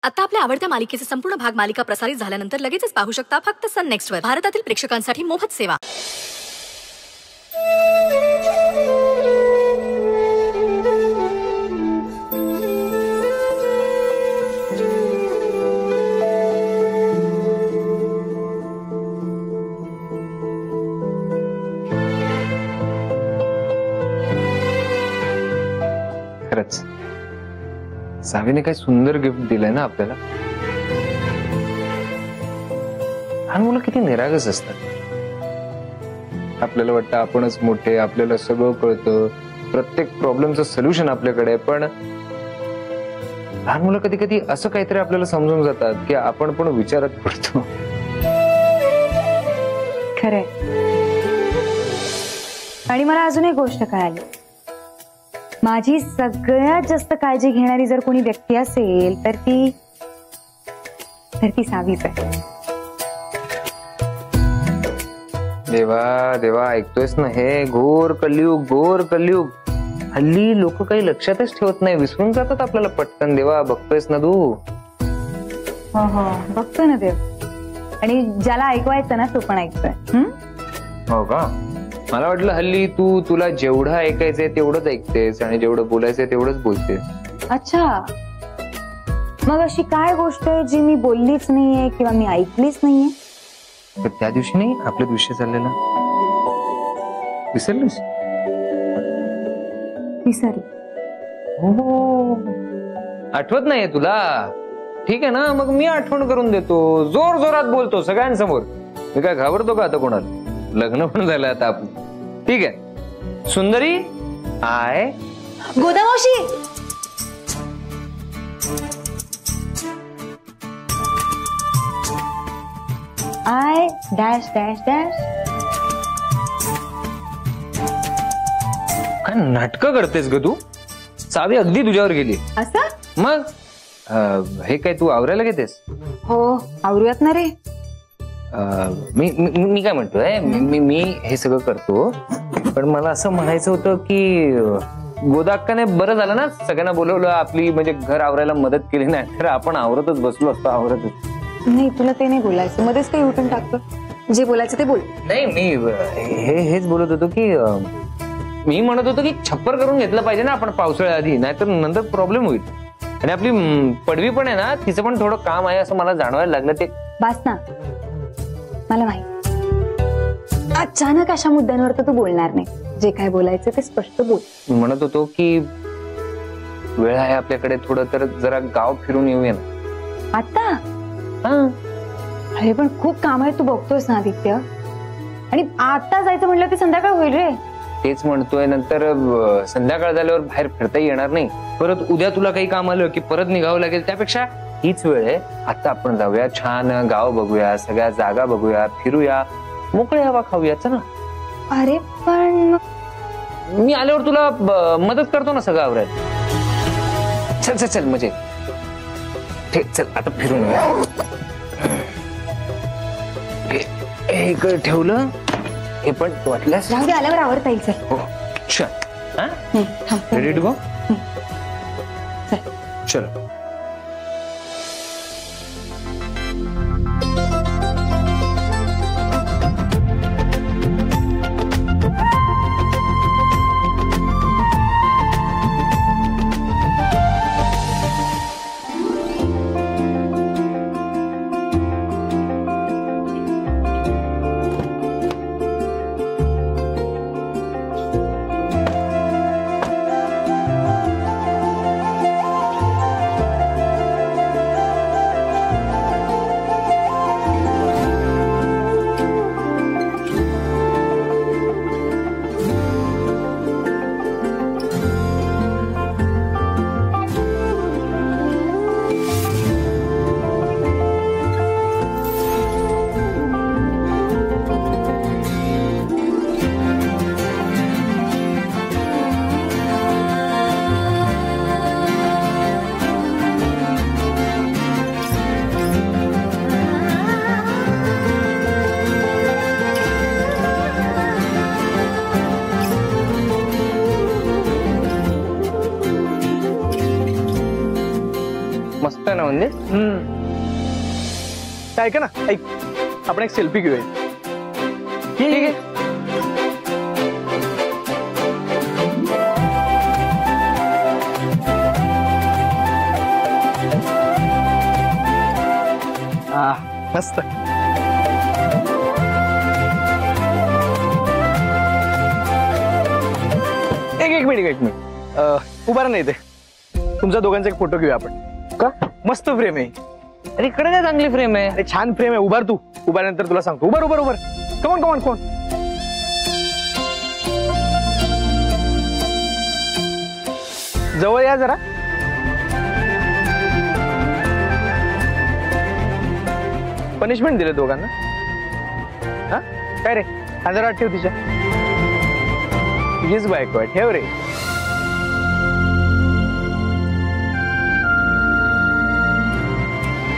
आता आपल्या आवडत्या मालिकेचे संपूर्ण भाग मालिका प्रसारित झाल्यानंतर लगेचच पाहू शकता फक्त सन नेक्स्ट वर. भारतातील प्रेक्षकांसाठी मोफत सेवा. खरंच सावीने काय सुंदर गिफ्ट दिलंय ना आपल्याला. लहान मुलं किती निरागस असतात. आपल्याला वाटतं आपणच मोठे, आपल्याला सगळं कळतं, प्रत्येक प्रॉब्लेमचं सोल्युशन आपल्याकडे. पण लहान मुलं कधी कधी असं काहीतरी आपल्याला समजून जातात की आपण पण विचारात पडतो. खरंय. आणि मला अजून एक गोष्ट कळाली. माझी सगळ्यात जास्त काळजी घेणारी जर कोणी व्यक्ती असेल तर ती सावीच आहे. देवा देवा, ऐकतोयस ना? हे घोर कलियुग, घोर कलियुग. हल्ली लोक काही लक्षातच ठेवत नाही, विसरून जातात आपल्याला पटकन. देवा, बघतोयस ना तू? हो हो, बघतोय ना देव. आणि ज्याला ऐकवायचं ना तो पण ऐकतोय. हो का? मला वाटलं हल्ली तुला जेवढं ऐकायचंय तेवढंच ऐकतेस आणि जेवढं बोलायचंय तेवढंच बोलतेस. अच्छा, मग अशी काय गोष्ट आहे जी मी बोललीच नाहीये किंवा मी ऐकलीच नाहीये? तर त्या दिवशी नाही आपल्या दिवशी चाललेला, विसरलीस? विसरली. हो, आठवत नाहीये तुला? ठीक आहे ना, मग मी आठवण करून देतो. जोर जोरात बोलतो सगळ्यांसमोर. मी काय घाबरतो का आता कोणाला? लग्न पण झालं आता आपलं. ठीक आहे. सुंदरी, आय गोदामावशी. आय डॅश डॅश डॅश. काय नाटकं करतेस ग तू? सावी अगदी तुझ्यावर गेली. असं मग हे काय तू आवरायला घेतेस? हो, आवरूयात ना रे. मी काय म्हणतोय, मी हे सगळं करतो, पण मला असं म्हणायचं होतं की गोदाक्काने बरं झालं ना सगळ्यांना बोलवलं, आपली म्हणजे घर आवरायला मदत केली. नाही तर आपण आवरतच बसलो असतो, आवरतच. नाही, तुला ते नाही बोलायचं. मध्येच काही उठून टाकतो. जे बोलायचं ते बोल. नाही, मी हेच बोलत होतो की मी म्हणत होतो की छप्पर करून घेतलं पाहिजे ना आपण पावसाळ्या आधी, नाहीतर नंतर प्रॉब्लेम होईल. आणि आपली पडवी पण आहे ना, तिचं पण थोडं काम आहे असं मला जाणवायला लागलं. ते बास ना, मला माहिती. अचानक अशा मुद्द्यांवर तर तू बोलणार नाही. जे काय बोलायचं ते स्पष्ट बोल. मी म्हणत होतो की वेळ आहे आपल्याकडे, थोडं तर जरा गाव फिरून येऊया ना आता. हा, अरे पण खूप काम आहे, तू बघतोस ना आदित्य. आणि आता जायचं म्हटलं की संध्याकाळ होईल रे. तेच म्हणतोय, नंतर संध्याकाळ झाल्यावर बाहेर फिरता येणार नाही. परत उद्या तुला काही काम आलं की परत निघावं लागेल. त्यापेक्षा हीच वेळ आहे, आता आपण जाऊया, छान गाव बघूया, सगळ्या जागा बघूया, फिरूया, मोकळी हवा खाऊया. चल ना. अरे पण मी आल्यावर तुला मदत करतो ना सगळं आवरायला. चल चल चल, म्हणजे ठीक. चल आता फिरून येऊया. हे इकडे ठेवलं, हे पण वाटल्यास राहू दे, आल्यावर आवडता येईल. चल. हो, चल. Ready to go? चल. ऐका ना, ऐक, आपण एक सेल्फी घेऊया. ठीक आहे. मस्त. एक मिनिट उभा नाही ते. तुमच्या दोघांचा एक फोटो घेऊया आपण. का? मस्त फ्रेम आहे. अरे इकडे काय चांगली फ्रेम आहे. अरे छान फ्रेम आहे. उभार तू. उभारल्यानंतर तुला सांगतो. उभार. कमॉन. जवळ या जरा. पनिशमेंट दिले दोघांना. हा काय रे, जरा ठेव तिच्या. तुझीच बायको आहे, ठेव रे.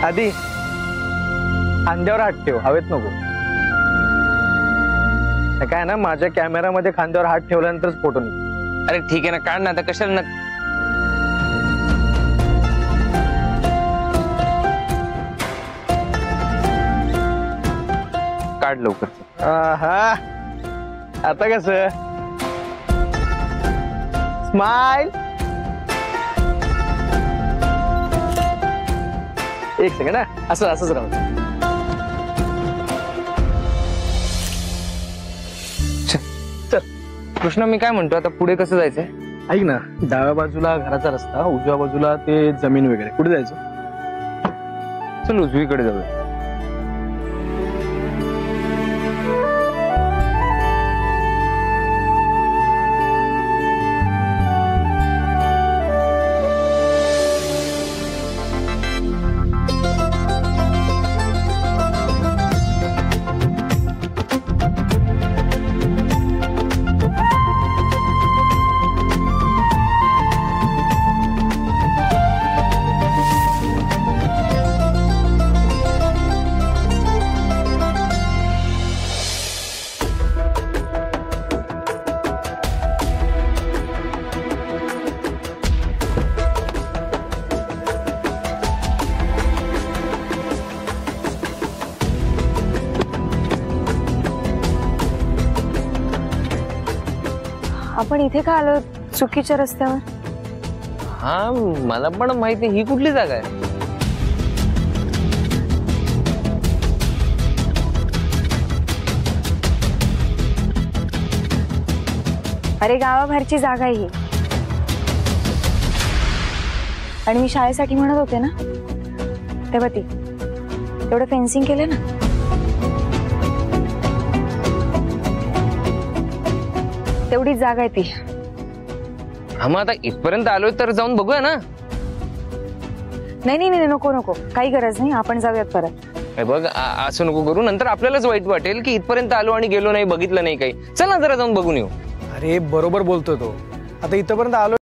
आधी खांद्यावर हात ठेव, हवेत नको. काय ना, माझ्या कॅमेरामध्ये खांद्यावर हात ठेवल्यानंतरच फोटो निघ. अरे ठीक आहे ना, काढ ना आता. कशाला ना. काढ लवकर. हा आता कस स्माइल. एक सेकंड. असंच राहू. चल कृष्णा, मी काय म्हणतो आता, पुढे कसं जायचंय? ऐक ना, डाव्या बाजूला घराचा रस्ता, उजव्या बाजूला ते जमीन वगैरे. कुठे जायचं? चल उजवीकडे जाऊया. आपण इथे का आलो, चुकीच्या रस्त्यावर? हा मला पण माहिती. ही कुठली जागा आहे? अरे गावाबाहेरची जागा आहे ही. आणि मी शाळेसाठी म्हणत होते ना, तेव्हा ती तेवढं फेन्सिंग केलं ना. तेवढीच जागा आहे ती. हा मग आता इथपर्यंत आलोय तर जाऊन बघूया ना. नाही नको, काही गरज नाही. आपण जाऊयात परत. हे बघ, असं नको करू. नंतर आपल्यालाच वाईट वाटेल की इथपर्यंत आलो आणि गेलो नाही, बघितलं नाही काही. चल ना जरा जाऊन बघून येऊ. अरे बरोबर बोलतोय तो. आता इथपर्यंत आलो